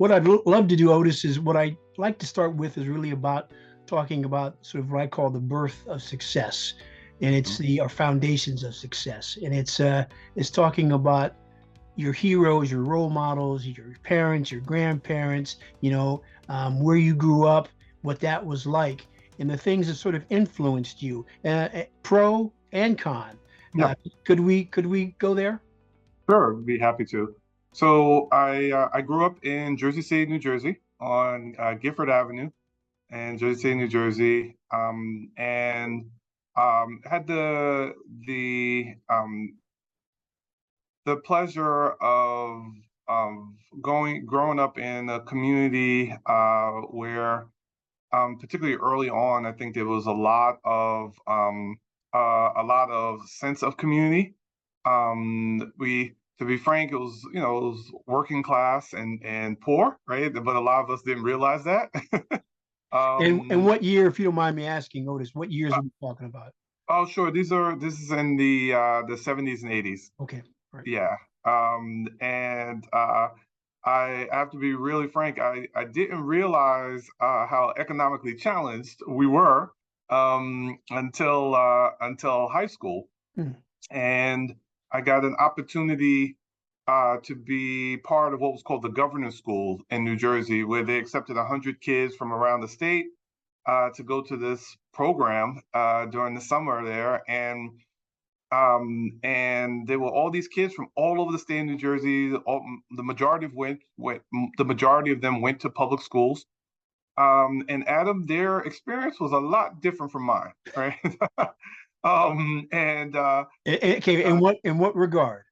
what I'd love to do, Otis, is what I like to start with is really about talking about sort of what I call the birth of success, and it's Mhm. the our foundations of success, and it's talking about your heroes, your role models, your parents, your grandparents, where you grew up, what that was like, and the things that sort of influenced you, pro and con. Yeah, Could we go there? sure, be happy to. So I grew up in Jersey City, New Jersey, on Gifford Avenue in Jersey City, New Jersey, and had the pleasure of growing up in a community where, particularly early on, I think there was a lot of sense of community. To be frank, it was working class and poor, right? But a lot of us didn't realize that. And um, what year, if you don't mind me asking, Otis, what years are we talking about? oh, sure. This is in the 70s and 80s. Okay, right. Yeah. And I have to be really frank. I didn't realize how economically challenged we were until high school, Hmm. and I got an opportunity to be part of what was called the Governor's School in New Jersey, where they accepted 100 kids from around the state to go to this program during the summer there, and there were all these kids from all over the state of New Jersey. The majority the majority of them went to public schools. And Adam, their experience was a lot different from mine, right? And Okay, uh, in what regard?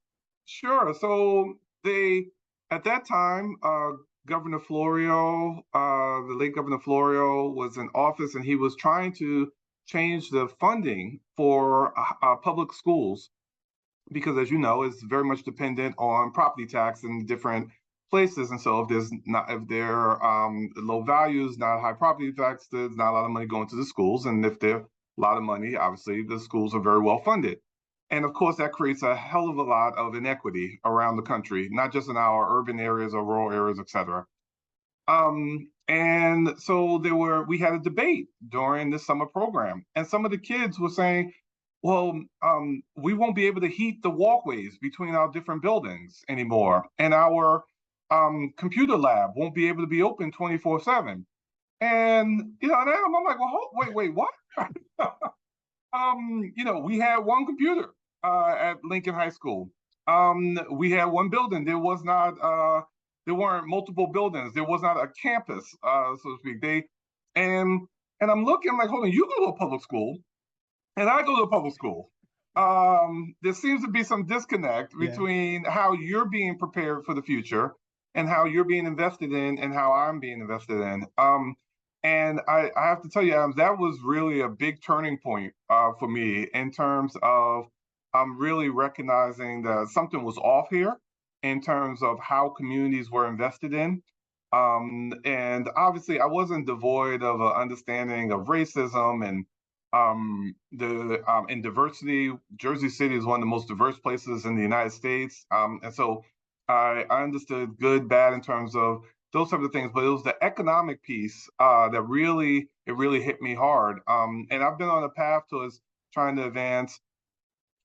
Sure. So they, at that time, Governor Florio, the late Governor Florio, was in office, and he was trying to change the funding for public schools because, as you know, it's very much dependent on property tax in different places. And so, if there low values, not high property tax, there's not a lot of money going to the schools, and if there a lot of money, obviously the schools are very well funded. And of course, that creates a hell of a lot of inequity around the country, not just in our urban areas or rural areas, et cetera. And so we had a debate during the summer program, and some of the kids were saying, well, we won't be able to heat the walkways between our different buildings anymore, and our computer lab won't be able to be open 24/7. And and I'm like, well, wait, what? We had one computer at Lincoln High School. We had one building. There weren't multiple buildings. There was not a campus, so to speak. And and I'm looking, I'm like, hold on, you go to a public school, and I go to a public school. There seems to be some disconnect Yeah. between how you're being prepared for the future and how you're being invested in and how I'm being invested in. And I have to tell you, Adams, that was really a big turning point for me in terms of really recognizing that something was off here in terms of how communities were invested in. And obviously, I wasn't devoid of an understanding of racism and the in diversity. Jersey City is one of the most diverse places in the United States, and so I understood good, bad in terms of those types of things. But it was the economic piece that really hit me hard. And I've been on a path towards trying to advance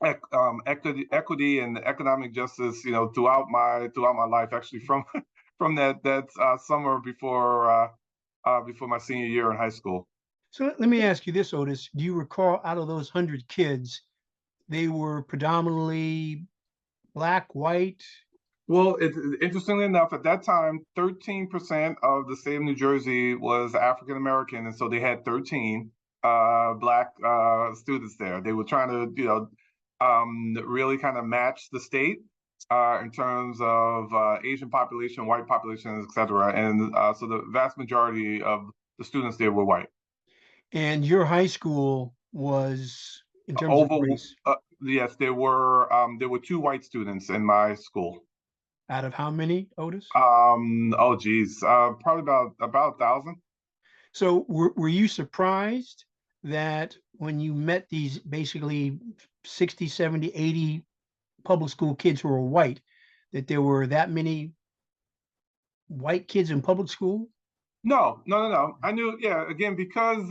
equity and economic justice, throughout my life. Actually, from from that summer before my senior year in high school. So let me ask you this, Otis. Do you recall out of those 100 kids, they were predominantly black, white? Well, interestingly enough, at that time, 13% of the state of New Jersey was African American, and so they had 13 black students there. They were trying to, really kind of match the state in terms of Asian population, white population, et cetera. And so the vast majority of the students there were white. And your high school was, in terms of Over, race, yes, there were two white students in my school. out of how many, Otis? Oh geez, probably about 1,000. So were you surprised that when you met these basically 60, 70, 80 public school kids who were white, that there were that many white kids in public school? No, no, no, no. I knew, yeah, again, because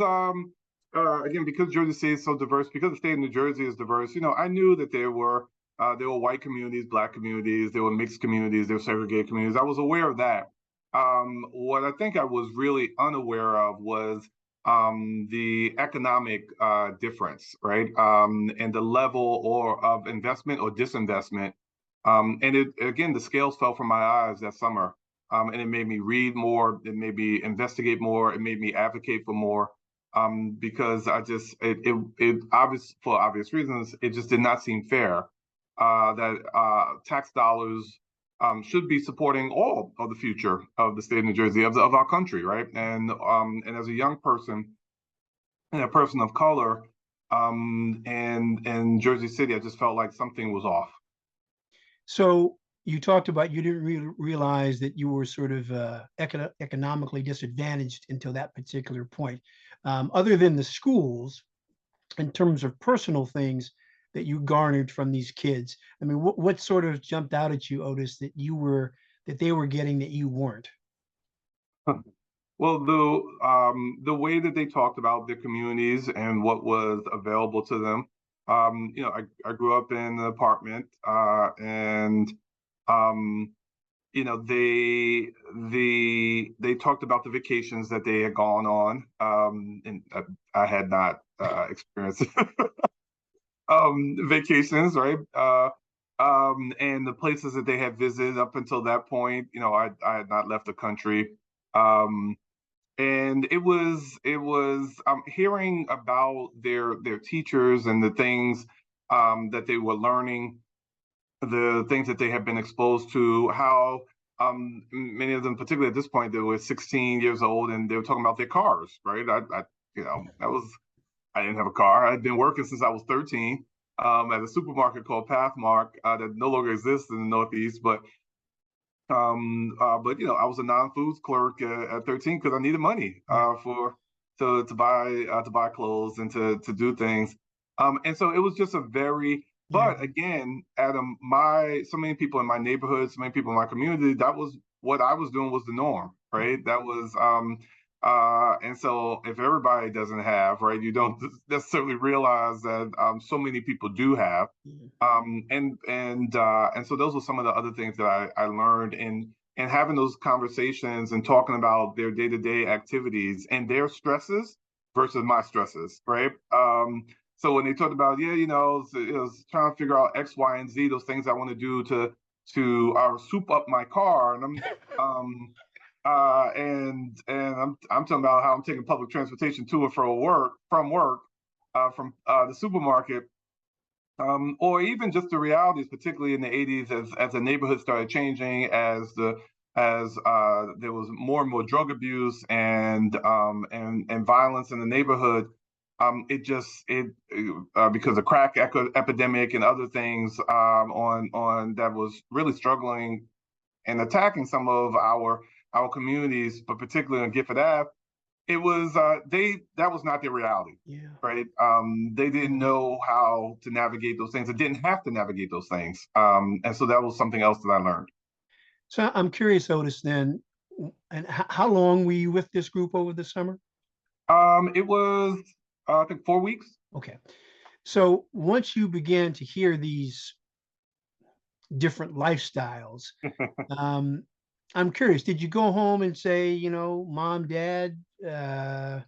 Jersey City is so diverse, because the state of New Jersey is diverse, I knew that there were white communities, black communities, there were mixed communities, there were segregated communities. I was aware of that. What I think I was really unaware of was the economic difference, right? And the level or of investment or disinvestment. And it again, the scales fell from my eyes that summer. And it made me read more. It made me investigate more. It made me advocate for more, because it obvious for obvious reasons, it just did not seem fair that tax dollars should be supporting all of the future of the state of New Jersey, of our country, right? And as a young person and a person of color, and in Jersey City, I just felt like something was off. So you talked about you didn't realize that you were sort of economically disadvantaged until that particular point. Other than the schools, in terms of personal things that you garnered from these kids, I mean, what sort of jumped out at you, Otis, that they were getting that you weren't? Well, the way that they talked about their communities and what was available to them, I grew up in an apartment, and um, they talked about the vacations that they had gone on, and I had not experienced vacations, right? And the places that they had visited up until that point, I had not left the country. Um, and it was hearing about their teachers and the things that they were learning, the things that they had been exposed to, how many of them, particularly at this point, they were 16 years old and they were talking about their cars, right? That was, I didn't have a car. I'd been working since I was 13 at a supermarket called Pathmark that no longer exists in the Northeast, but I was a non-foods clerk at 13 because I needed money for to buy clothes and to do things. And so it was just a very, Yeah. but again, Adam, so many people in my neighborhood, so many people in my community, that was what I was doing was the norm, right? That was and so if everybody doesn't have, right, you don't necessarily realize that so many people do have. And so those were some of the other things that I learned in having those conversations and talking about their day-to-day activities and their stresses versus my stresses, right? So when they talked about, yeah, it was trying to figure out X, Y, and Z, those things I want to do to soup up my car, and I'm talking about how I'm taking public transportation to and from work, from the supermarket, or even just the realities, particularly in the 80s, as the neighborhood started changing, as there was more and more drug abuse and violence in the neighborhood. It because of crack epidemic and other things on that was really struggling and attacking some of our communities, but particularly on Gifford Ave, it was that was not their reality. Yeah. Right. They didn't know how to navigate those things. They didn't have to navigate those things. And so that was something else that I learned. So I'm curious, Otis, then, and how long were you with this group over the summer? It was I think 4 weeks. Okay. So once you began to hear these different lifestyles, um, I'm curious, did you go home and say, Mom, Dad, I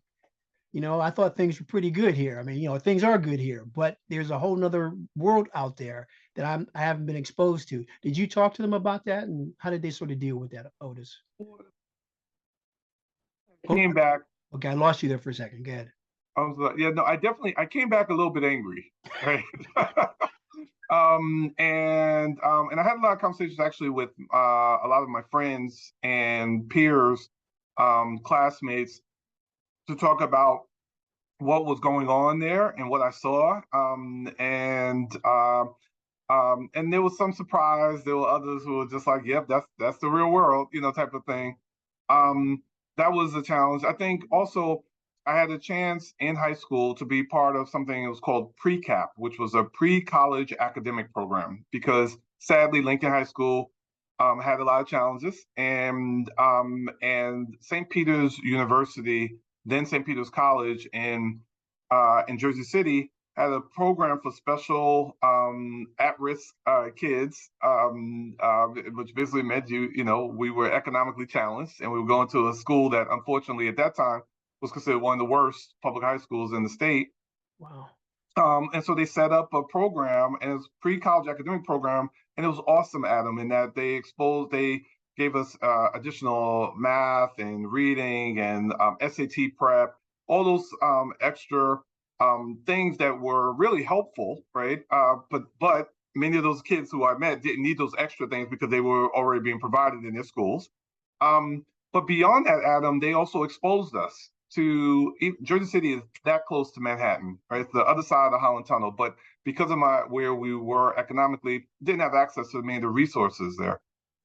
thought things were pretty good here. I mean, things are good here, but there's a whole nother world out there that I haven't been exposed to. Did you talk to them about that, and how did they sort of deal with that, Otis? Oh, Came back. okay, I lost you there for a second. Go ahead. I was like, yeah, no, I came back a little bit angry, right? And I had a lot of conversations actually with a lot of my friends and peers, classmates, to talk about what was going on there and what I saw. And there was some surprise. There were others who were just like, "Yep, that's the real world," type of thing. Um, that was a challenge. I think also I had a chance in high school to be part of something that was called pre-cap, which was a pre-college academic program. Because sadly, Lincoln High School had a lot of challenges, and St. Peter's University, then St. Peter's College in Jersey City, had a program for special at-risk kids, which basically meant we were economically challenged, and we were going to a school that, unfortunately, at that time was considered one of the worst public high schools in the state. Wow. And so they set up a program, and it was pre-college academic program, and it was awesome, Adam, in that they gave us additional math and reading and SAT prep, all those extra things that were really helpful, right? But many of those kids who I met didn't need those extra things because they were already being provided in their schools. But beyond that, Adam, they also exposed us to Jersey City is that close to Manhattan, right? It's the other side of the Holland Tunnel. But because of where we were economically, didn't have access to many of the resources there.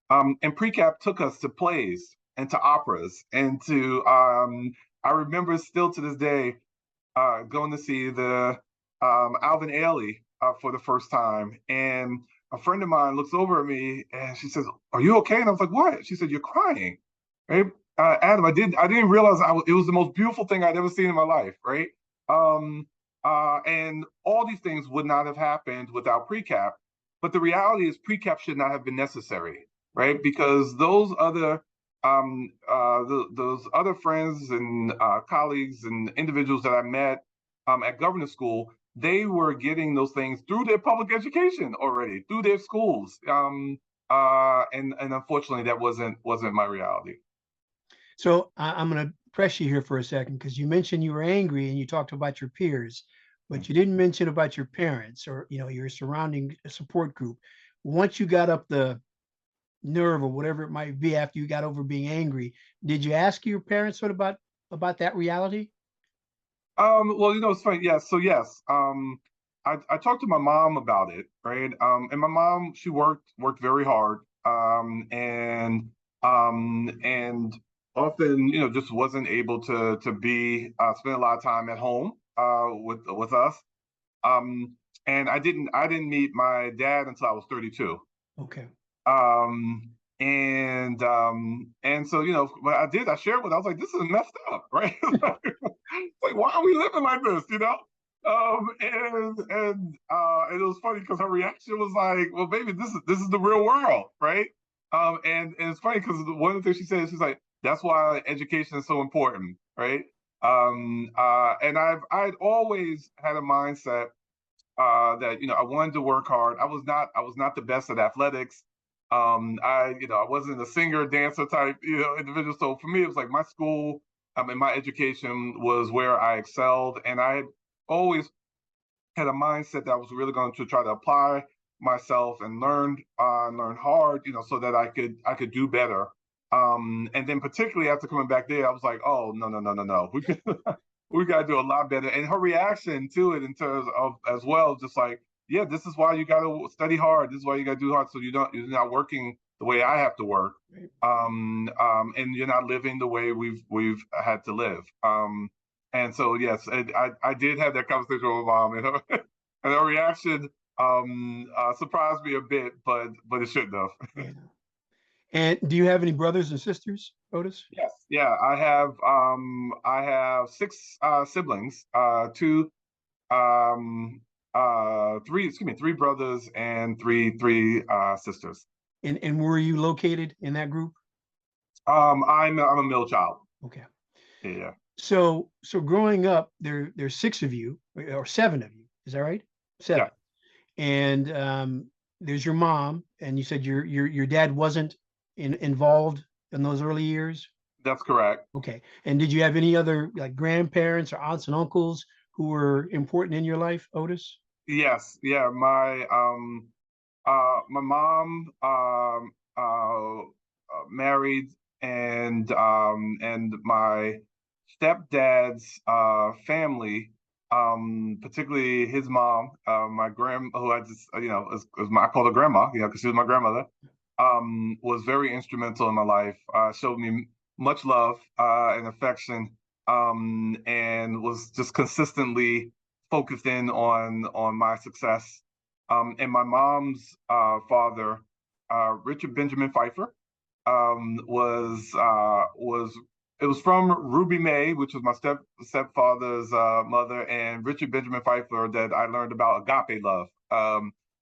And pre-cap took us to plays and to operas and to I remember still to this day going to see the Alvin Ailey for the first time. And a friend of mine looks over at me and she says, "Are you okay?" And I was like, "What?" She said, "You're crying." Right? Adam, I didn't realize it was the most beautiful thing I'd ever seen in my life, right? And all these things would not have happened without pre-cap. But the reality is pre-cap should not have been necessary, right? Because those other those other friends and colleagues and individuals that I met at governor's school, they were getting those things through their public education already, through their schools. And unfortunately, that wasn't my reality. So I'm going to press you here for a second because you mentioned you were angry and you talked about your peers, but you didn't mention about your parents or your surrounding support group. Once you got up the nerve or whatever it might be after you got over being angry, did you ask your parents sort of about that reality? Well, it's funny. Yes. So yes, I talked to my mom about it, right? And my mom, she worked very hard, and often, just wasn't able to be spend a lot of time at home with us. And I didn't meet my dad until I was 32. Okay. Um, and so what I shared with her, I was like, this is messed up, right? Like, why are we living like this, and it was funny because her reaction was like, well, baby, this is the real world, right? And it's funny because one of the things she said, she's like, that's why education is so important, right? And I'd always had a mindset that I wanted to work hard. I was not the best at athletics. I wasn't a singer, dancer type, individual. So for me, it was like my school, and my education was where I excelled, and I had always had a mindset that I was really going to try to apply myself and learn hard, so that I could do better. And then particularly after coming back there, I was like, oh no no no no no, we got to do a lot better. And her reaction to it in terms of as well, just like, yeah, this is why you got to study hard. This is why you got to do hard. So you're not working the way I have to work, and you're not living the way we've had to live. And so yes, I did have that conversation with my mom, and her, and her reaction surprised me a bit, but it shouldn't have. Yeah. And do you have any brothers and sisters, Otis? Yes, yeah, I have six siblings, two three brothers and three sisters. And where are you located in that group? I'm a middle child. Okay. Yeah. So growing up, there's six of you or seven of you. Is that right? Yeah. Seven. And there's your mom, and you said your dad wasn't involved in those early years. That's correct. Okay. And did you have any other like grandparents or aunts and uncles who were important in your life, Otis? Yes, yeah. My mom married, and my stepdad's family, particularly his mom, my who I just I call her grandma, because she was my grandmother, was very instrumental in my life. Showed me much love and affection, and was just consistently focused in on my success. And my mom's father Richard Benjamin Pfeiffer. It was from Ruby May, which was my stepfather's mother, and Richard Benjamin Pfeiffer that I learned about agape love,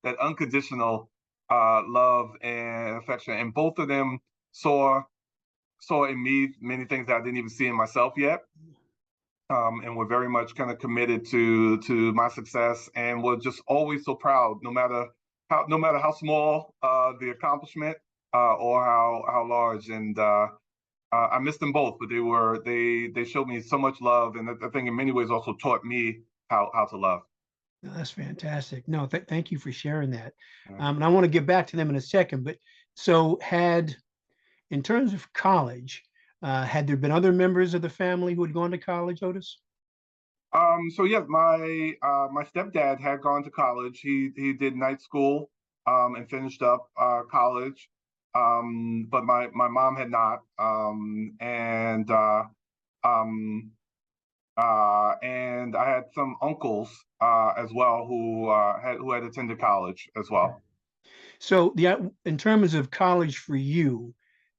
that unconditional love and affection. And both of them saw in me many things that I didn't even see in myself yet. And were very much kind of committed to my success, and were just always so proud, no matter how small the accomplishment or how large. And I missed them both, but they showed me so much love, and I think in many ways also taught me how to love. No, that's fantastic. No, thank you for sharing that. Yeah. And I want to get back to them in a second, but so in terms of college, had there been other members of the family who had gone to college, Otis? So yes, my stepdad had gone to college. He did night school and finished up college. But my mom had not. And I had some uncles as well who had attended college as well. So in terms of college for you,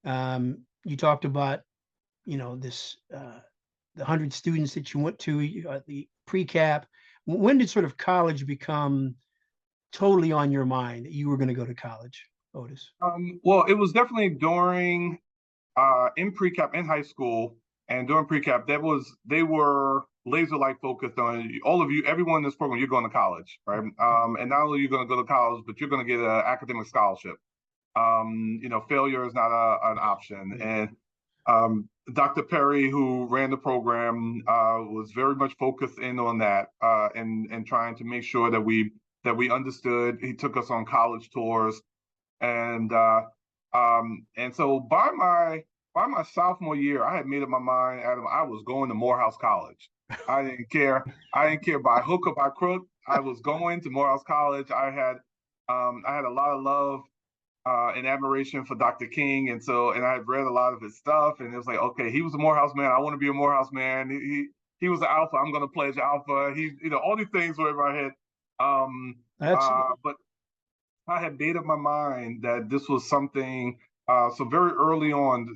you talked about, this the 100 students that you went to, the pre-cap. When did sort of college become totally on your mind that you were going to go to college, Otis? Well, it was definitely during in pre-cap in high school and during pre-cap. They were laser-like focused on all of you, everyone in this program. You're going to college, right? And not only are you going to go to college, but you're going to get an academic scholarship. Failure is not an option. And Dr. Perry, who ran the program, was very much focused in on that and trying to make sure that we understood. He took us on college tours, and so by my sophomore year, I had made up my mind, Adam. I was going to Morehouse College. I didn't care. I didn't care by hook or by crook. I was going to Morehouse College. I had a lot of love and admiration for Dr. King, and I had read a lot of his stuff, and it was like, okay, he was a Morehouse man. I want to be a Morehouse man. He was an alpha. I'm going to pledge alpha. All these things were in my head. But I had made up my mind that this was something. So very early on,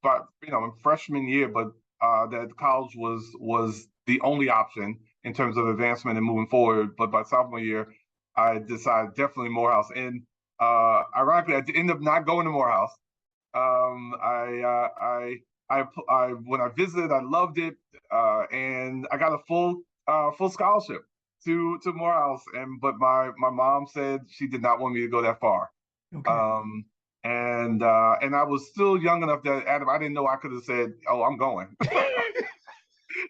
but in freshman year, but that college was the only option in terms of advancement and moving forward. But by sophomore year, I decided definitely Morehouse. And ironically, I ended up not going to Morehouse. When I visited, I loved it, and I got a full scholarship to Morehouse. But my mom said she did not want me to go that far. Okay. And I was still young enough that, Adam, I didn't know I could have said, "Oh, I'm going."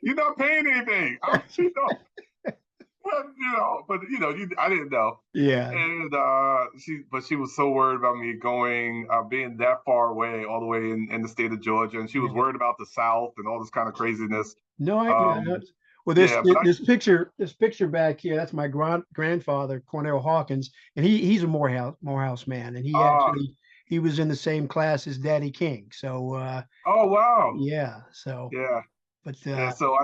You're not paying anything. But I didn't know. Yeah. And she was so worried about me going, being that far away, all the way in the state of Georgia, and she was worried about the South and all this kind of craziness. No, well, Yeah, but this picture back here, that's my grandfather, Cornell Hawkins, and he's a Morehouse man, and he was in the same class as Daddy King. So oh wow, yeah. So yeah, but yeah. So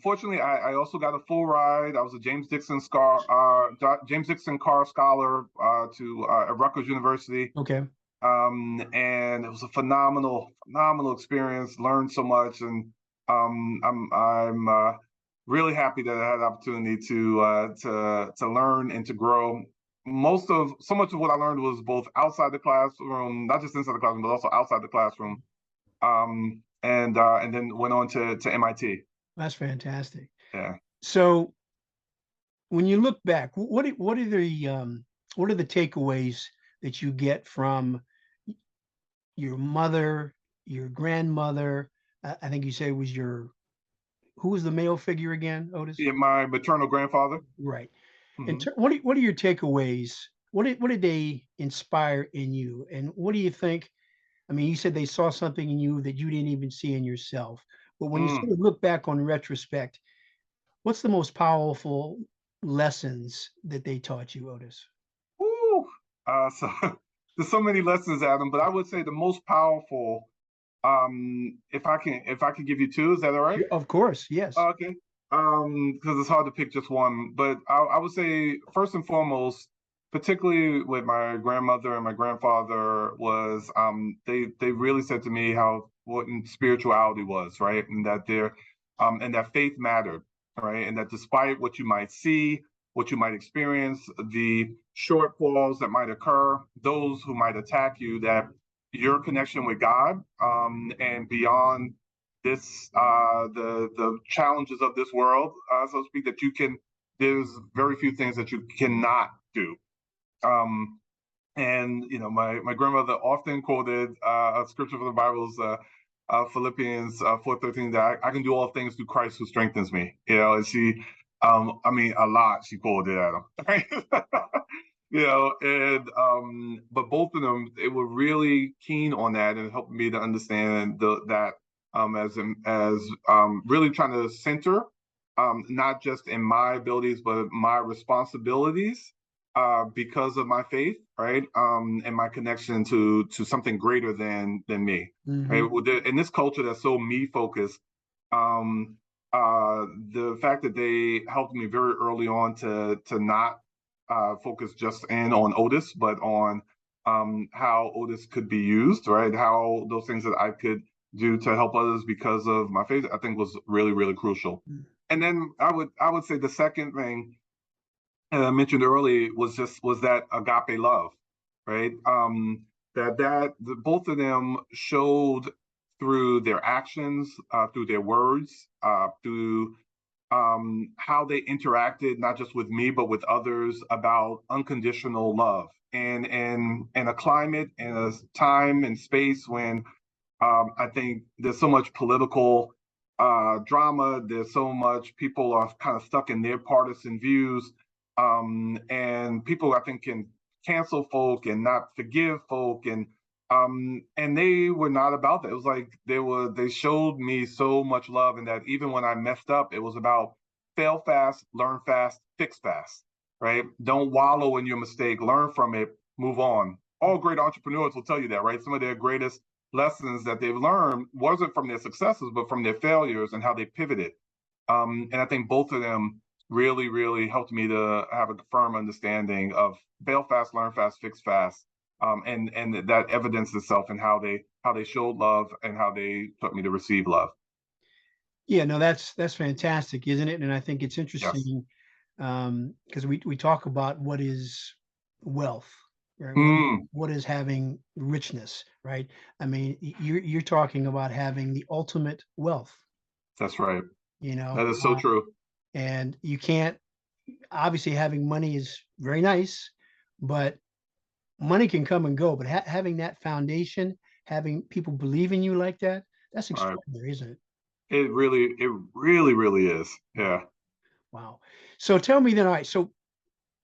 fortunately, I also got a full ride. I was a James Dixon Carr Scholar to at Rutgers University. Okay. And it was a phenomenal experience. Learned so much, and I'm really happy that I had the opportunity to learn and to grow. So much of what I learned was both outside the classroom, not just inside the classroom, but also outside the classroom. And then went on to MIT. That's fantastic. Yeah. So when you look back, what are the takeaways that you get from your mother, your grandmother? I think you said it was who was the male figure again, Otis? Yeah, my maternal grandfather. Right. Mm-hmm. What are your takeaways? What did they inspire in you? And what do you think? I mean, you said they saw something in you that you didn't even see in yourself. But when you sort of look back on retrospect, what's the most powerful lessons that they taught you, Otis? Woo! So there's so many lessons, Adam, but I would say the most powerful, if I can give you two, is that all right? Of course, yes. Okay. Because it's hard to pick just one, but I would say first and foremost, particularly with my grandmother and my grandfather, was they really said to me how important spirituality was, right, and that faith mattered, right, and that despite what you might see, what you might experience, the shortfalls that might occur, those who might attack you, that your connection with God and beyond this the challenges of this world, so to speak, that you can. There's very few things that you cannot do. Um, and my grandmother often quoted a scripture from the Bible's Philippians 4:13, that I can do all things through Christ who strengthens me. And she, I mean, a lot she quoted at him. Right? And but both of them, they were really keen on that and helped me to understand that as really trying to center, not just in my abilities but my responsibilities because of my faith, right, and my connection to something greater than me, right. In this culture that's so me focused, the fact that they helped me very early on to not focus just in on Otis, but on how Otis could be used, right? How those things that I could do to help others because of my faith, I think was really, really crucial. And then I would say the second thing I mentioned earlier was that agape love, right? Both of them showed through their actions, through their words, through how they interacted, not just with me, but with others, about unconditional love. And in a climate, in a time and space when I think there's so much political drama, there's so much people are kind of stuck in their partisan views, and people I think can cancel folk and not forgive folk, and they were not about that. It was like they showed me so much love, and that even when I messed up, it was about fail fast, learn fast, fix fast, right? Don't wallow in your mistake, learn from it, move on. All great entrepreneurs will tell you that, right? Some of their greatest lessons that they've learned wasn't from their successes, but from their failures and how they pivoted. And I think both of them really, really helped me to have a firm understanding of fail fast, learn fast, fix fast, and that evidenced itself in how they showed love and how they taught me to receive love. Yeah, no, that's fantastic, isn't it? And I think it's Yes. interesting because we talk about what is wealth, right? Mm, What is having richness, right? I mean, you're talking about having the ultimate wealth, that's right. you know, That is so true. and you can't, obviously having money is very nice, but money can come and go. But having that foundation, having people believe in you like that, that's All right. extraordinary, isn't it? It really, really is. Yeah. Wow. So tell me then, all right, so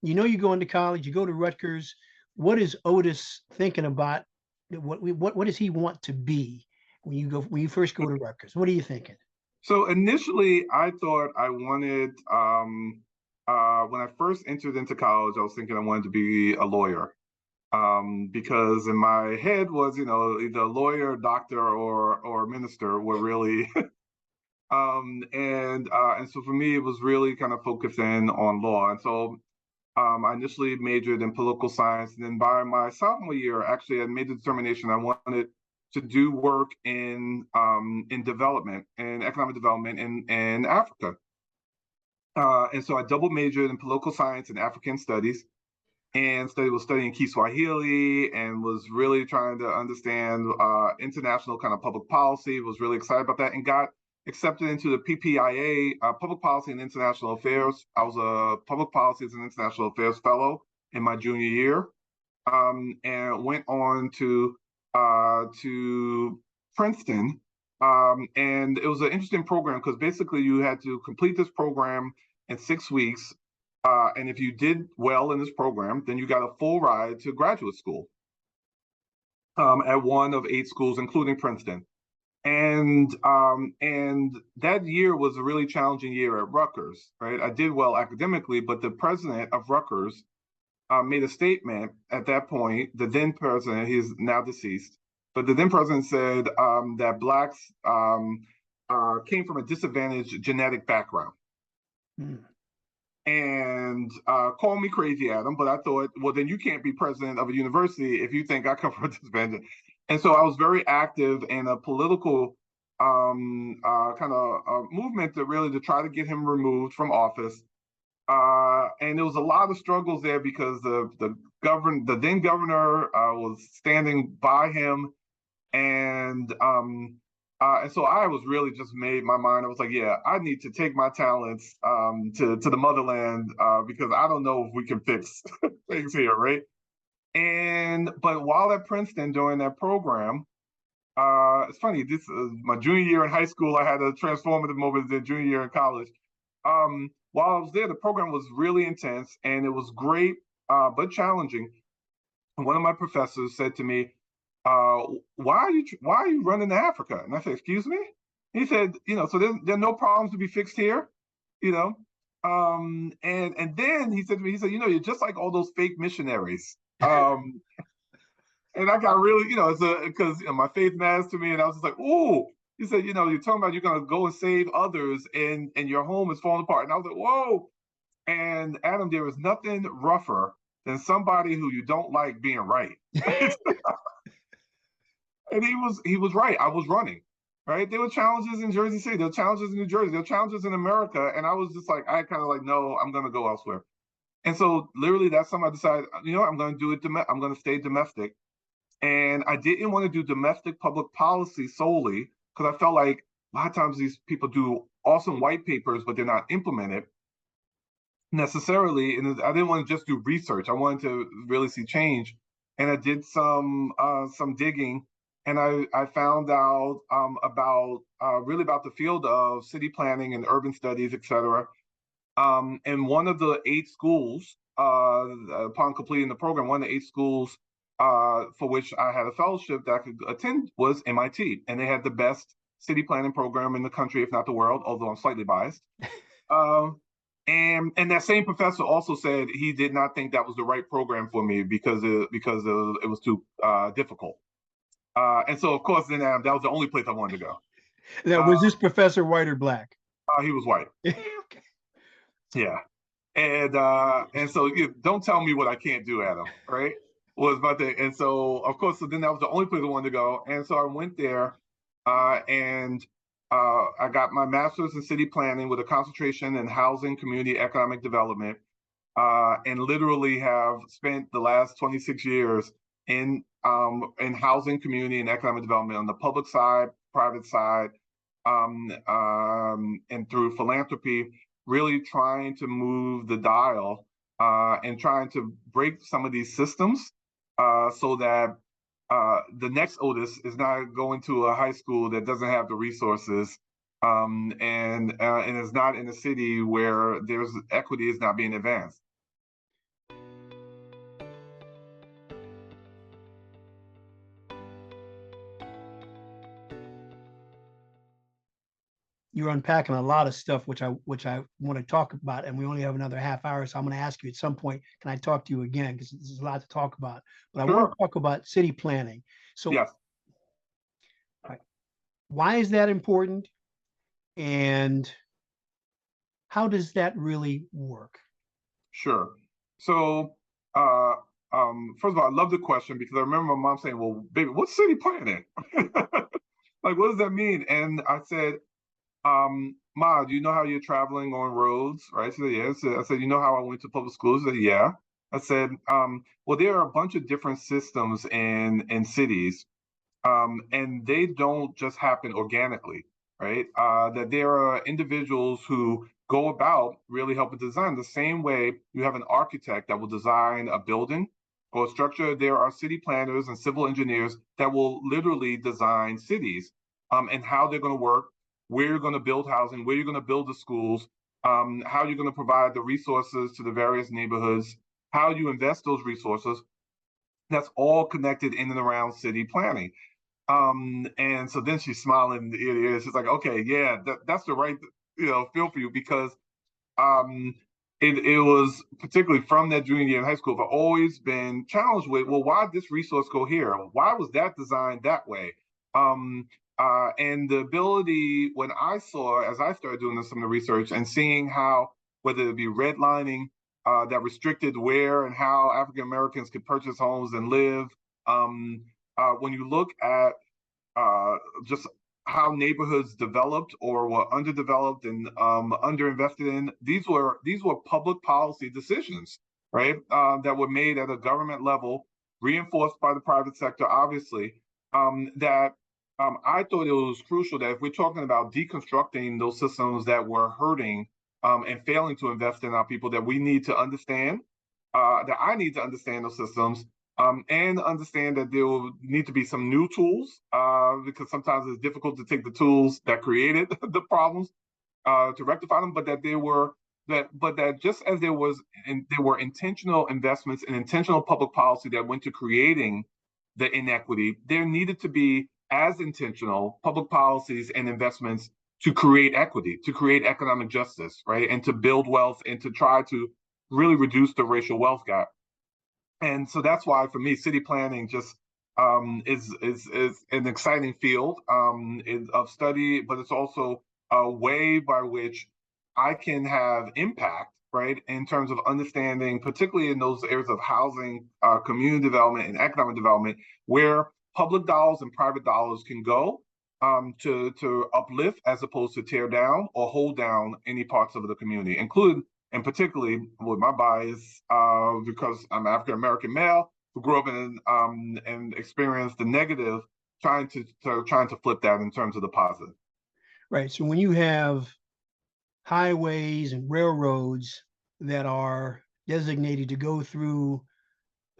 you go into college, you go to Rutgers. What is Otis thinking about? What does he want to be when you first go to Rutgers? What are you thinking? So initially, I thought I wanted, when I first entered into college, I was thinking I wanted to be a lawyer, because in my head was, either lawyer, doctor, or minister were really, and so for me, it was really kind of focused in on law. And so I initially majored in political science, and then by my sophomore year, actually, I made the determination I wanted to do work in development, in economic development in Africa. And so I double majored in political science and African studies, and was studying Kiswahili, and was really trying to understand international kind of public policy. Was really excited about that, and got accepted into the PPIA, Public Policy and International Affairs. I was a Public Policies and International Affairs fellow in my junior year, and went on to Princeton. And it was an interesting program because basically you had to complete this program in 6 weeks. And if you did well in this program, then you got a full ride to graduate school at one of 8 schools, including Princeton. And that year was a really challenging year at Rutgers, right? I did well academically, but the president of Rutgers made a statement at that point. The then president, he's now deceased, but the then president said that blacks came from a disadvantaged genetic background. Hmm. and called me crazy, Adam. But I thought, well, then you can't be president of a university if you think I come from this band. And so I was very active in a political kind of movement to try to get him removed from office. And there was a lot of struggles there because the then governor was standing by him, and so I was really just made my mind. I was like, yeah, I need to take my talents to the motherland because I don't know if we can fix things here, right? But while at Princeton during that program, it's funny. This my junior year in high school. I had a transformative moment. The junior year in college. While I was there, the program was really intense and it was great, but challenging. One of my professors said to me, why are you running to Africa?" And I said, "Excuse me?" He said, so there are no problems to be fixed here, you know. And then he said to me, he said, "You're just like all those fake missionaries." And I got really, because my faith matters to me, and I was just like, "Ooh." He said, "You're talking about you're gonna go and save others, and your home is falling apart." And I was like, "Whoa!" And Adam, there is nothing rougher than somebody who you don't like being right. And he was right. I was running, right? There were challenges in Jersey City. There were challenges in New Jersey. There were challenges in America, and I was just like, I kind of like, no, I'm gonna go elsewhere. And so literally, that's something I decided. I'm gonna do it. I'm gonna stay domestic. And I didn't want to do domestic public policy solely because I felt like a lot of times these people do awesome white papers, but they're not implemented necessarily. And I didn't want to just do research. I wanted to really see change. And I did some digging, and I found out about really about the field of city planning and urban studies, et cetera. And one of the 8 schools, upon completing the program, one of the 8 schools for which I had a fellowship that I could attend was MIT, and they had the best city planning program in the country, if not the world. Although I'm slightly biased. And that same professor also said he did not think that was the right program for me because it was too difficult. And so, of course, then that was the only place I wanted to go. Now, was this professor white or black? He was white. Okay. Yeah. And so don't tell me what I can't do, Adam, right? Was my thing. And so, of course, so then that was the only place I wanted to go. And so I went there and I got my master's in city planning with a concentration in housing, community, economic development, and literally have spent the last 26 years in housing, community, and economic development on the public side, private side, and through philanthropy, really trying to move the dial and trying to break some of these systems so that the next Otis is not going to a high school that doesn't have the resources and is not in a city where there's equity is not being advanced. You're unpacking a lot of stuff, which I want to talk about, and we only have another half hour, so I'm going to ask you at some point, can I talk to you again? Because there's a lot to talk about. But I want to talk about city planning. So, yes. Right, why is that important, and how does that really work? Sure. So, first of all, I love the question because I remember my mom saying, "Well, baby, what's city planning? Like, what does that mean?" And I said, "Ma, do you know how you're traveling on roads?" Right? She said, "Yes." I said, "You know how I went to public schools?" She said, "Yeah." I said, "Well, there are a bunch of different systems in cities, and they don't just happen organically, right? That there are individuals who go about really helping design the same way you have an architect that will design a building or a structure. There are city planners and civil engineers that will literally design cities and how they're going to work, where you're going to build housing, where you're going to build the schools, how you're going to provide the resources to the various neighborhoods, how you invest those resources. That's all connected in and around city planning. And so then she's smiling ear to ear. She's like, "Okay, yeah, that's the right, feel for you," because it was particularly from that junior year in high school, I've always been challenged with, well, why did this resource go here? Why was that designed that way? And the ability, when I saw, as I started doing some of the research and seeing how whether it be redlining that restricted where and how African Americans could purchase homes and live. When you look at just how neighborhoods developed or were underdeveloped and underinvested in, these were public policy decisions, right? That were made at a government level, reinforced by the private sector, obviously. That I thought it was crucial that if we're talking about deconstructing those systems that were hurting and failing to invest in our people, that we need to understand, that I need to understand those systems, and understand that there will need to be some new tools, because sometimes it's difficult to take the tools that created the problems to rectify them, but that just as there were intentional investments and intentional public policy that went to creating the inequity, there needed to be as intentional public policies and investments to create equity, to create economic justice, right, and to build wealth and to try to really reduce the racial wealth gap. And so that's why, for me, city planning just is an exciting field of study, but it's also a way by which I can have impact, right, in terms of understanding, particularly in those areas of housing, community development, and economic development, where public dollars and private dollars can go to uplift as opposed to tear down or hold down any parts of the community, including, and particularly with my bias, because I'm an African American male who grew up in and experienced the negative, trying to flip that in terms of the positive. Right. So when you have highways and railroads that are designated to go through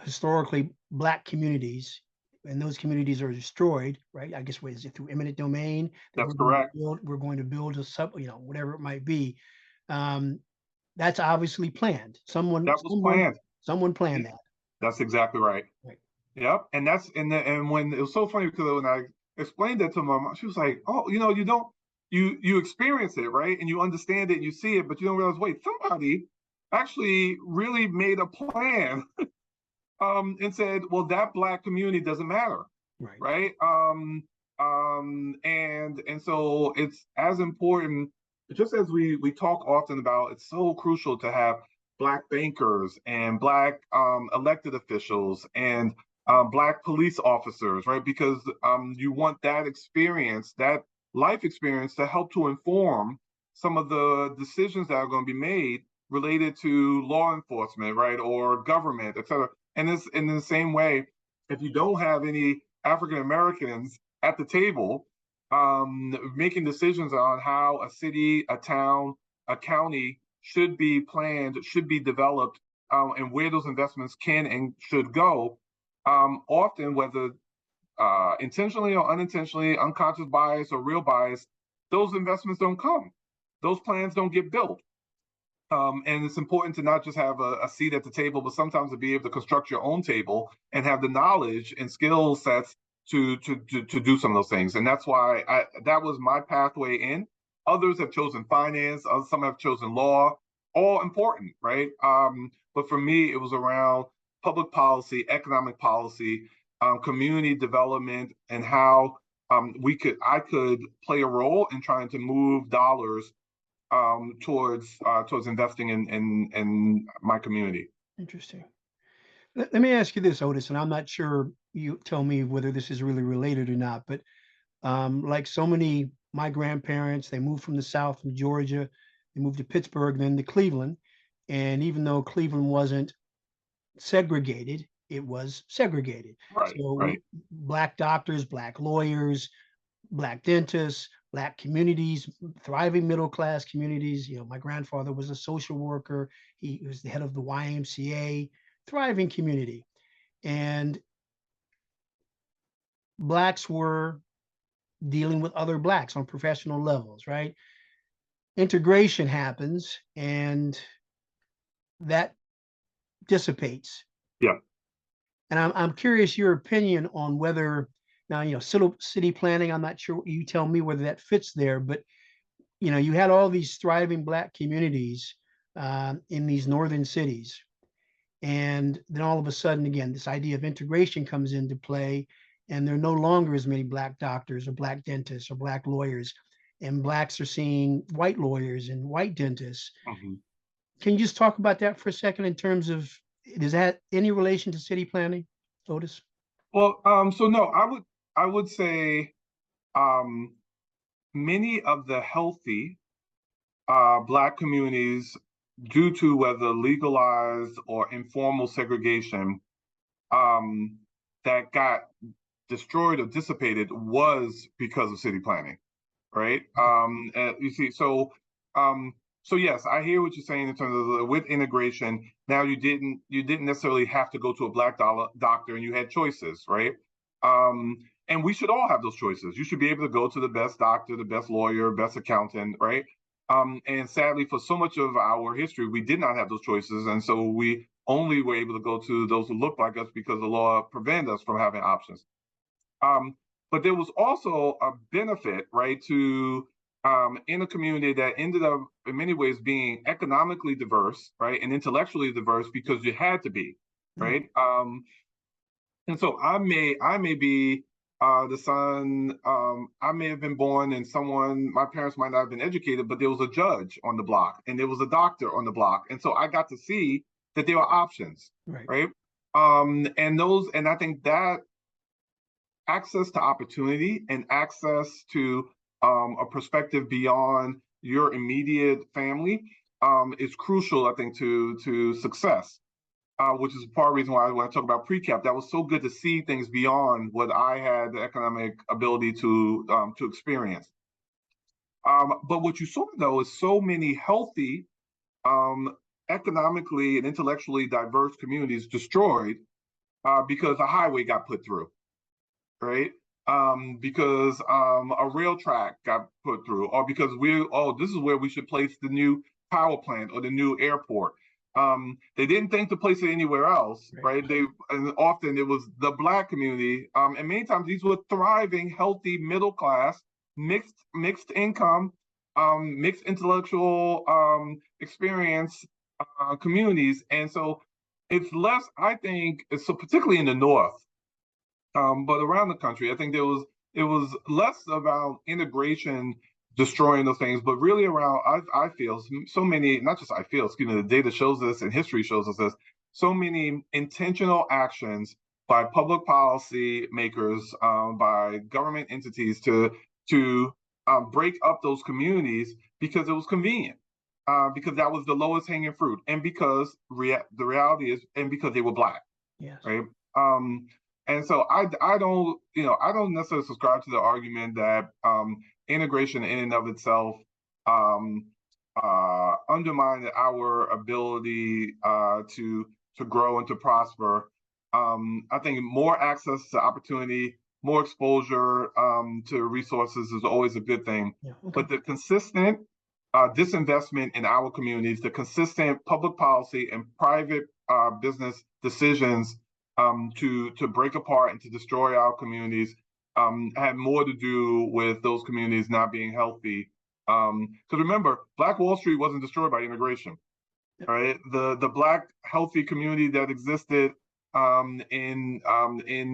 historically Black communities, and those communities are destroyed, right? I guess, what is it, through eminent domain? That That's correct. we're going to build a whatever it might be. That's obviously planned. Someone planned that. That's exactly right. Right. Yep. And when it was so funny, because when I explained that to my mom, she was like, "Oh, you don't you experience it, right? And you understand it, and you see it, but you don't realize, wait, somebody actually really made a plan and said, well, that Black community doesn't matter, right? And so it's as important, just as we talk often about, it's so crucial to have Black bankers and Black elected officials and Black police officers, right? Because you want that experience, that life experience, to help to inform some of the decisions that are going to be made related to law enforcement, right, or government, et cetera. And it's in the same way, if you don't have any African Americans at the table making decisions on how a city, a town, a county should be planned, should be developed, and where those investments can and should go, often, whether intentionally or unintentionally, unconscious bias or real bias, those investments don't come. Those plans don't get built. And it's important to not just have a seat at the table, but sometimes to be able to construct your own table and have the knowledge and skill sets to do some of those things. And that's why that was my pathway in. Others have chosen finance, some have chosen law, all important, right? But for me, it was around public policy, economic policy, community development, and how I could play a role in trying to move dollars towards investing in my community. Interesting. Let me ask you this, Otis, and I'm not sure, you tell me whether this is really related or not, but like so many, my grandparents, they moved from the South, from Georgia, they moved to Pittsburgh, then to Cleveland. And even though Cleveland wasn't segregated, it was segregated. Right, so right. Black doctors, Black lawyers, Black dentists, Black communities, thriving middle class communities. My grandfather was a social worker. He was the head of the YMCA, thriving community. And Blacks were dealing with other Blacks on professional levels, right? Integration happens and that dissipates. Yeah. And I'm curious your opinion on whether, now, city planning, I'm not sure, you tell me whether that fits there, but you had all these thriving Black communities in these northern cities. And then all of a sudden, again, this idea of integration comes into play, and there are no longer as many Black doctors or Black dentists or Black lawyers, and Blacks are seeing white lawyers and white dentists. Mm-hmm. Can you just talk about that for a second in terms of, does that any relation to city planning, Otis? Well, so no, I would say um, many of the healthy Black communities, due to whether legalized or informal segregation, um, that got destroyed or dissipated was because of city planning, right? You see, um, so yes, I hear what you're saying in terms of with integration. Now you didn't necessarily have to go to a doctor, and you had choices, right? Um, and we should all have those choices. You should be able to go to the best doctor, the best lawyer, best accountant, right? And sadly, for so much of our history, we did not have those choices, and so we only were able to go to those who looked like us because the law prevented us from having options. Um, but there was also a benefit, right, to in a community that ended up in many ways being economically diverse, right, and intellectually diverse because you had to be, right. And so I may be the son. I may have been born and someone. My parents might not have been educated, but there was a judge on the block and there was a doctor on the block, and so I got to see that there were options, Right. right. And I think that access to opportunity and access to a perspective beyond your immediate family is crucial, I think, to success. Which is part of the reason why when I talk about pre-cap, that was so good to see things beyond what I had the economic ability to experience. But what you saw though is so many healthy, um, economically and intellectually diverse communities destroyed because a highway got put through, right? Because a rail track got put through, or because this is where we should place the new power plant or the new airport. They didn't think to place it anywhere else, right? And often it was the Black community, and many times these were thriving, healthy, middle class, mixed income, mixed intellectual experience communities, and so it's less, I think, so particularly in the North. But around the country, I think it was less about integration destroying those things, but really around I feel so many, not just I feel, excuse me, the data shows this and history shows us this, so many intentional actions by public policy makers, by government entities to break up those communities because it was convenient. Because that was the lowest hanging fruit, and because the reality is, and because they were Black, Yes. right? Um, and so I don't, I don't necessarily subscribe to the argument that integration in and of itself um, undermine our ability to grow and to prosper. I think more access to opportunity, more exposure to resources is always a good thing. Yeah. Okay. But the consistent disinvestment in our communities, the consistent public policy and private business decisions to break apart and to destroy our communities had more to do with those communities not being healthy. Because remember, Black Wall Street wasn't destroyed by integration, right? The Black healthy community that existed in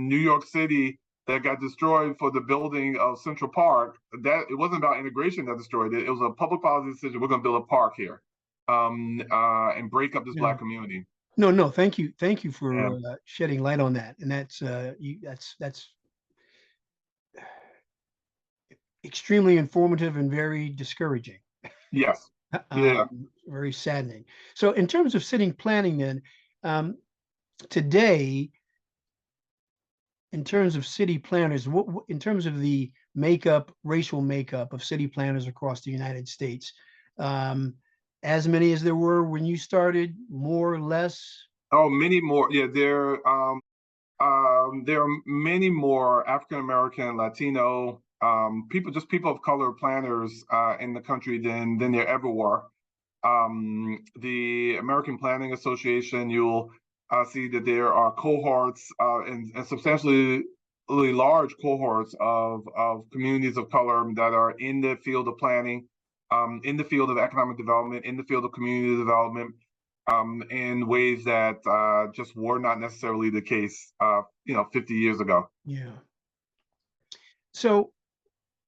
New York City that got destroyed for the building of Central Park, that it wasn't about integration that destroyed it. It was a public policy decision. We're going to build a park here and break up this Black community. No. Thank you for Yeah. shedding light on that, and that's that's extremely informative and very discouraging. Yes. Yeah. Very saddening. So, in terms of city planning, then today, in terms of city planners, in terms of the racial makeup of city planners across the United States, as many as there were when you started, more or less? Oh, many more. Yeah, there are many more African American, Latino people of color planners in the country than there ever were. The American Planning Association, you'll see that there are cohorts and substantially large cohorts of communities of color that are in the field of planning, in the field of economic development, in the field of community development, in ways that just were not necessarily the case, 50 years ago. Yeah. So,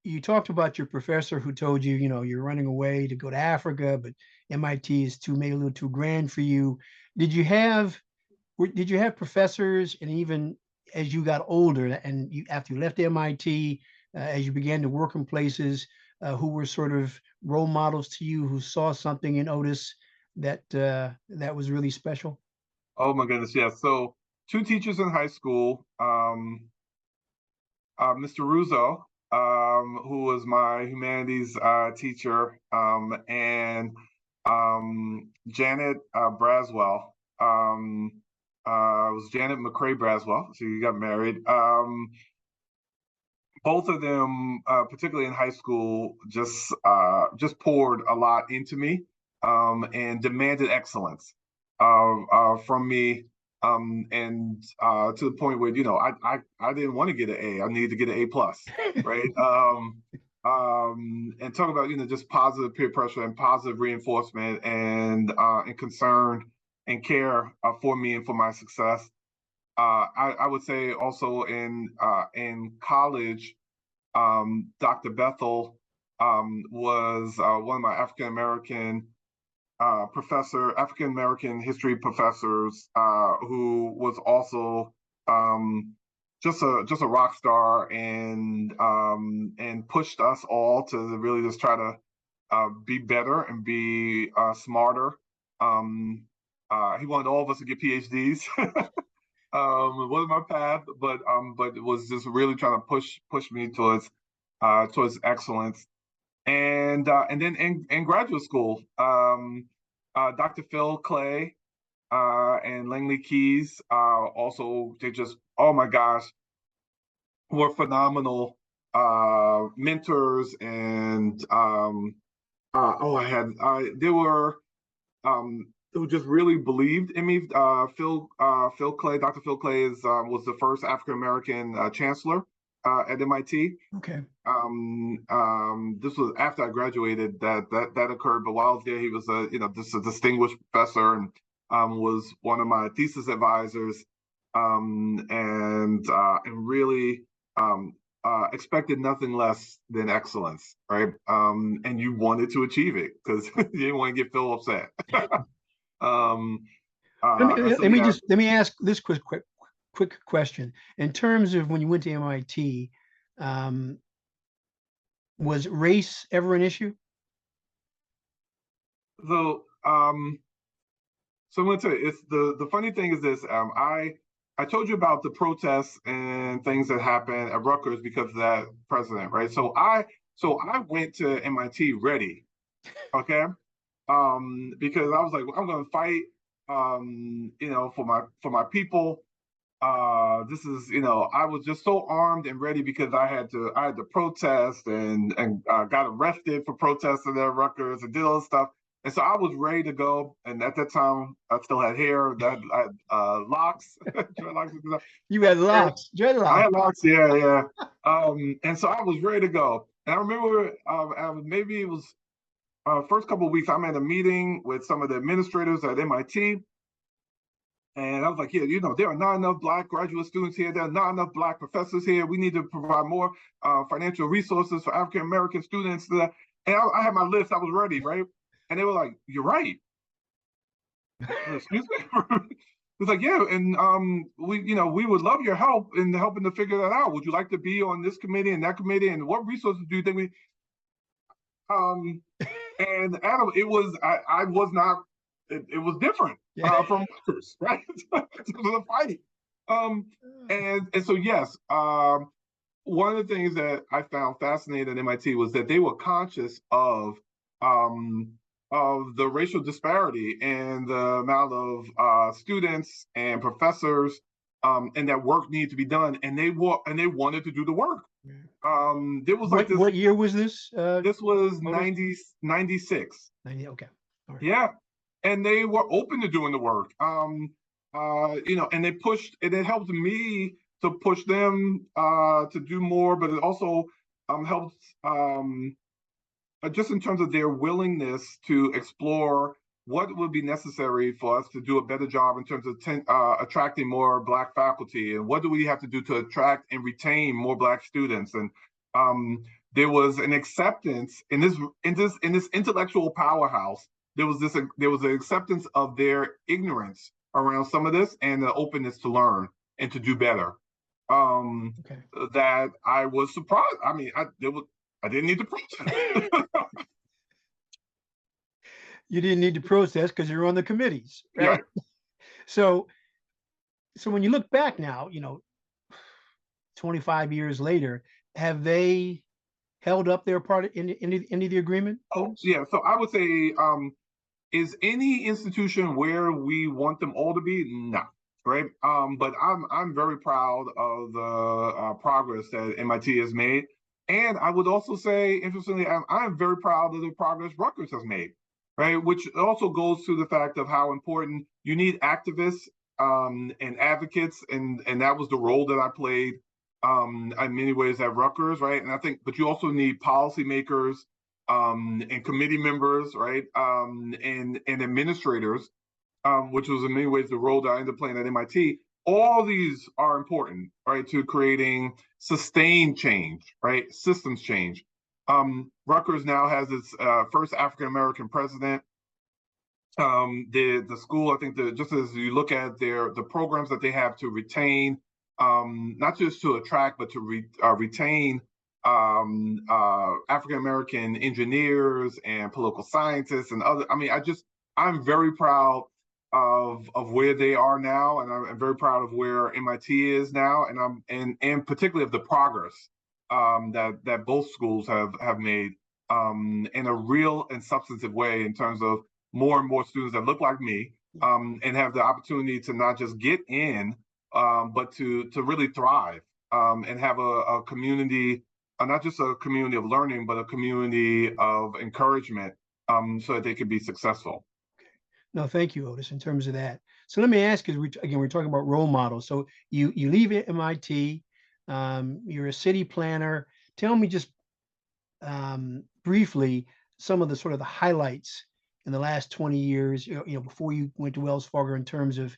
you talked about your professor who told you, you're running away to go to Africa, but MIT is maybe a little too grand for you. Did you have did you have professors, and even as you got older and after you left MIT, as you began to work in places, who were sort of role models to you, who saw something in Otis that was really special? Oh my goodness, yeah. So two teachers in high school, Mr. Russo, who was my humanities teacher, and Janet Braswell. It was Janet McCrae Braswell. So you got married. Both of them, particularly in high school, just poured a lot into me, and demanded excellence from me, and to the point where I didn't want to get an A. I needed to get an A plus, right? And talk about just positive peer pressure and positive reinforcement and concern and care for me and for my success. I would say also in college, Dr. Bethel was one of my African American history professors, who was also just a rock star and pushed us all to really just try to be better and be smarter. He wanted all of us to get PhDs. It wasn't my path, but it was just really trying to push me towards excellence. And then in graduate school, Dr. Phil Clay and Langley Keys, also, they just, oh my gosh, were phenomenal mentors. And they were who just really believed in me. Phil Clay, Dr. Phil Clay was the first African American chancellor at MIT. Okay. This was after I graduated that occurred, but while I was there, he was just a distinguished professor, and was one of my thesis advisors, and really expected nothing less than excellence, right? And you wanted to achieve it because you didn't want to get Phil upset. Let me ask this quick question. In terms of when you went to MIT, was race ever an issue? So I'm going to tell you, it's the funny thing is this. I told you about the protests and things that happened at Rutgers because of that president, right? So I went to MIT ready, okay? Because I was like, I'm going to fight, for my people. This is, I was just so armed and ready because I had to protest and got arrested for protesting at Rutgers and did all this stuff. And so I was ready to go. And at that time, I still had hair, I had locks, dreadlocks. You had locks, dreadlocks. I had locks, yeah. And so I was ready to go. And I remember maybe it was first couple of weeks, I'm at a meeting with some of the administrators at MIT. And I was like, yeah, there are not enough Black graduate students here. There are not enough Black professors here. We need to provide more financial resources for African American students. And I had my list. I was ready, right? And they were like, you're right. Excuse me? It's like, yeah, and we would love your help in helping to figure that out. Would you like to be on this committee and that committee? And what resources do you think we? And Adam, I was not. It was different from Rutgers, right? The fighting. And so yes, one of the things that I found fascinating at MIT was that they were conscious of the racial disparity and the amount of students and professors, and that work needed to be done, and they wanted to do the work. There was like this. What year was this? This was 96. 90. Okay. All right. Yeah, and they were open to doing the work. And they pushed, and it helped me to push them to do more, but it also helped just in terms of their willingness to explore what would be necessary for us to do a better job in terms of attracting more Black faculty, and what do we have to do to attract and retain more Black students. And there was an acceptance in this intellectual powerhouse. There was an acceptance of their ignorance around some of this and the openness to learn and to do better. Okay. That I was surprised. I mean, I didn't need to protest. You didn't need to protest because you're on the committees, right? Right. So, so when you look back now, 25 years later, have they held up their part in any of the agreement, Oh, Otis? yeah. So I would say, is any institution where we want them all to be? No, right? But I'm very proud of the progress that MIT has made, and I would also say, interestingly, I'm very proud of the progress Rutgers has made, right? Which also goes to the fact of how important you need activists and advocates, and that was the role that I played in many ways at Rutgers, right? And I think, but you also need policymakers and committee members, right, and administrators, which was in many ways the role that I ended up playing at MIT. All these are important, right, to creating sustained change, right, systems change. Rutgers now has its first African American president. The school, I think, just as you look at the programs that they have to retain, not just to attract, but to retain African American engineers and political scientists and other. I mean, I'm very proud of where they are now, and I'm very proud of where MIT is now, and particularly of the progress that both schools have made in a real and substantive way in terms of more and more students that look like me and have the opportunity to not just get in, but to really thrive and have a community, not just a community of learning, but a community of encouragement so that they can be successful. No, thank you, Otis, in terms of that. So let me ask you, again, we're talking about role models. So you leave MIT, you're a city planner. Tell me just briefly some of the sort of the highlights in the last 20 years, before you went to Wells Fargo, in terms of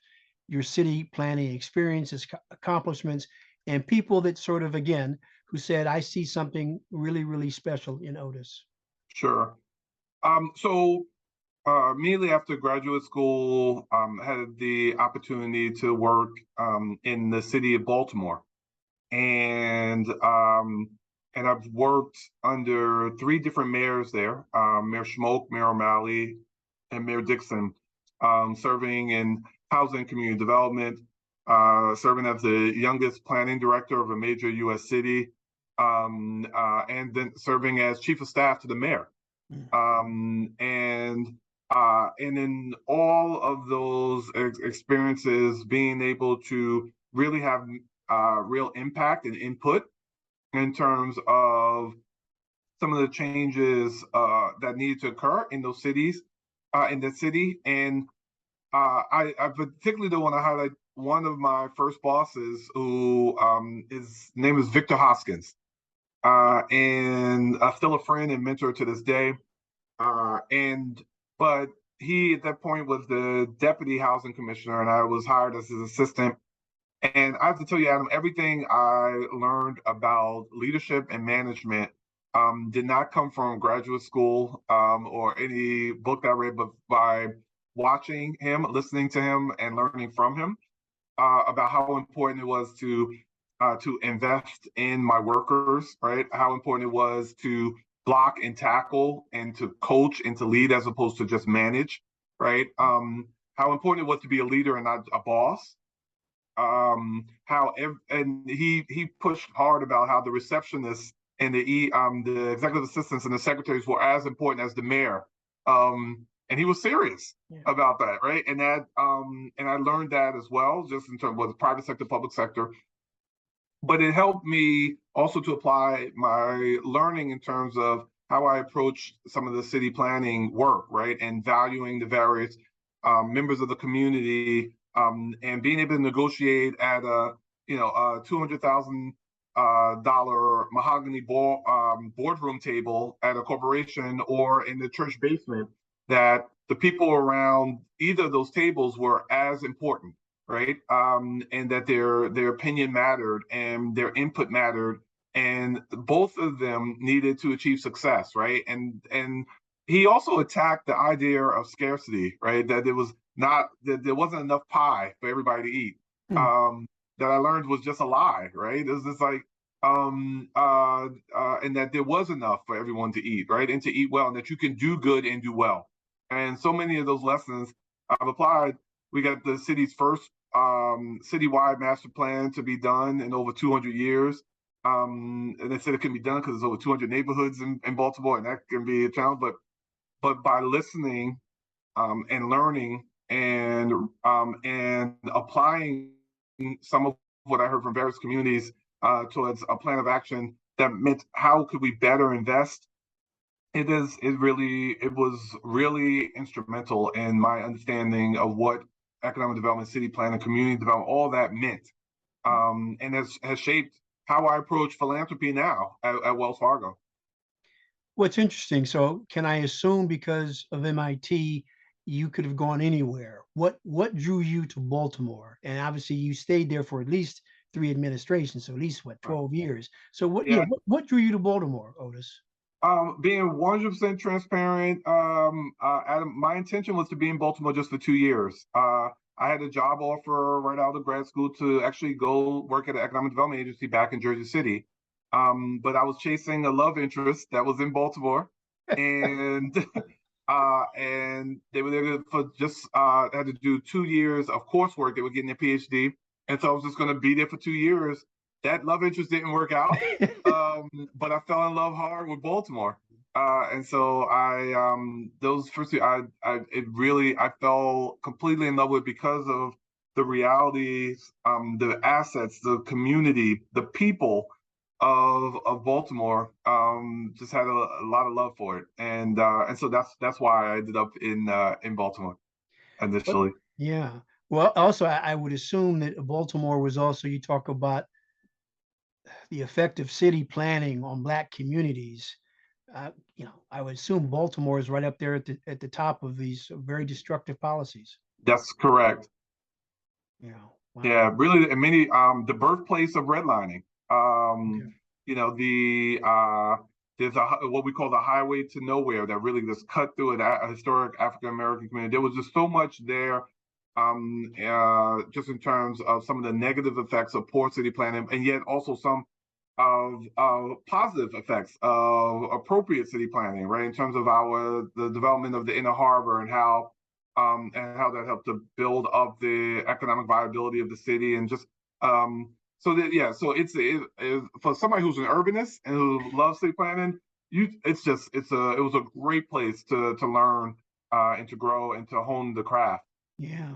your city planning experiences, accomplishments, and people that sort of, again, who said, I see something really, really special in Otis. Sure. So immediately after graduate school, had the opportunity to work in the city of Baltimore, and I've worked under three different mayors there: Mayor Schmoke, Mayor O'Malley, and Mayor Dixon, serving in housing and community development, serving as the youngest planning director of a major U.S. city, and then serving as chief of staff to the mayor. And in all of those experiences, being able to really have real impact and input in terms of some of the changes that need to occur in those cities, in the city. And I particularly do want to highlight one of my first bosses, who his name is Victor Hoskins, and still a friend and mentor to this day. But he at that point was the deputy housing commissioner, and I was hired as his assistant. And I have to tell you, Adam, everything I learned about leadership and management did not come from graduate school or any book I read, but by watching him, listening to him, and learning from him about how important it was to invest in my workers, right? How important it was to block and tackle and to coach and to lead as opposed to just manage, right? How important it was to be a leader and not a boss. And he pushed hard about how the receptionists and the executive assistants and the secretaries were as important as the mayor. And he was serious about that, right? And I learned that as well, just in terms of the private sector, public sector. But it helped me also to apply my learning in terms of how I approach some of the city planning work, right? And valuing the various members of the community, and being able to negotiate at a $200,000 mahogany boardroom table at a corporation or in the church basement, that the people around either of those tables were as important, right? And that their opinion mattered and their input mattered and both of them needed to achieve success, right? And he also attacked the idea of scarcity, right? That it was not that there wasn't enough pie for everybody to eat. Hmm. Um, that I learned was just a lie, right? It was just like and that there was enough for everyone to eat, right? And to eat well, and that you can do good and do well. And so many of those lessons I've applied. We got the city's first citywide master plan to be done in over 200 years. And they said it can be done because there's over 200 neighborhoods in Baltimore, and that can be a challenge. But by listening and learning and applying some of what I heard from various communities towards a plan of action that meant how could we better invest. It was really instrumental in my understanding of what economic development, city planning, community development, all that meant, and has shaped how I approach philanthropy now at Wells Fargo. What's interesting, so can I assume because of MIT, you could have gone anywhere? What drew you to Baltimore? And obviously you stayed there for at least three administrations, so at least what, Right. 12 years. So what, yeah, Yeah. what drew you to Baltimore, Otis? Being 100% transparent, Adam, my intention was to be in Baltimore just for 2 years. I had a job offer right out of grad school to actually go work at an economic development agency back in Jersey City. But I was chasing a love interest that was in Baltimore, and and they were there for just had to do 2 years of coursework. They were getting their PhD, and so I was just going to be there for 2 years. That love interest didn't work out, but I fell in love hard with Baltimore, and so I those first two I fell completely in love with because of the realities, the assets, the community, the people of Baltimore. Just had a lot of love for it, and so that's why I ended up in Baltimore But initially. yeah. Well, also, I would assume that Baltimore was also, you talk about the effect of city planning on Black communities. I would assume Baltimore is right up there at the top of these very destructive policies. That's correct. Wow. Yeah, really, and many the birthplace of redlining. Okay. You know, there's what we call the highway to nowhere that really just cut through a historic African American community. There was just so much there, just in terms of some of the negative effects of poor city planning, and yet also some of positive effects of appropriate city planning, right? In terms of the development of the inner harbor and how that helped to build up the economic viability of the city and just so that yeah, so it for somebody who's an urbanist and who loves city planning, it was a great place to learn and to grow and to hone the craft. Yeah.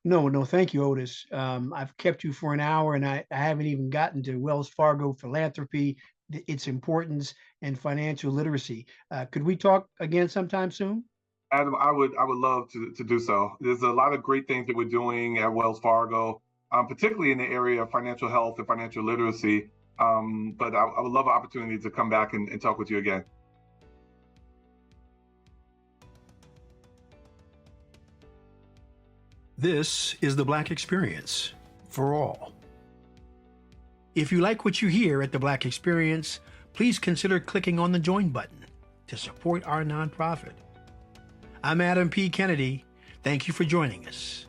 No, no, thank you, Otis. I've kept you for an hour and I haven't even gotten to Wells Fargo philanthropy, its importance, and financial literacy. Could we talk again sometime soon? Adam, I would love to do so. There's a lot of great things that we're doing at Wells Fargo, particularly in the area of financial health and financial literacy. But I would love an opportunity to come back and talk with you again. This is the Black Experience for all. If you like what you hear at the Black Experience, please consider clicking on the join button to support our nonprofit. I'm Adam P. Kennedy. Thank you for joining us.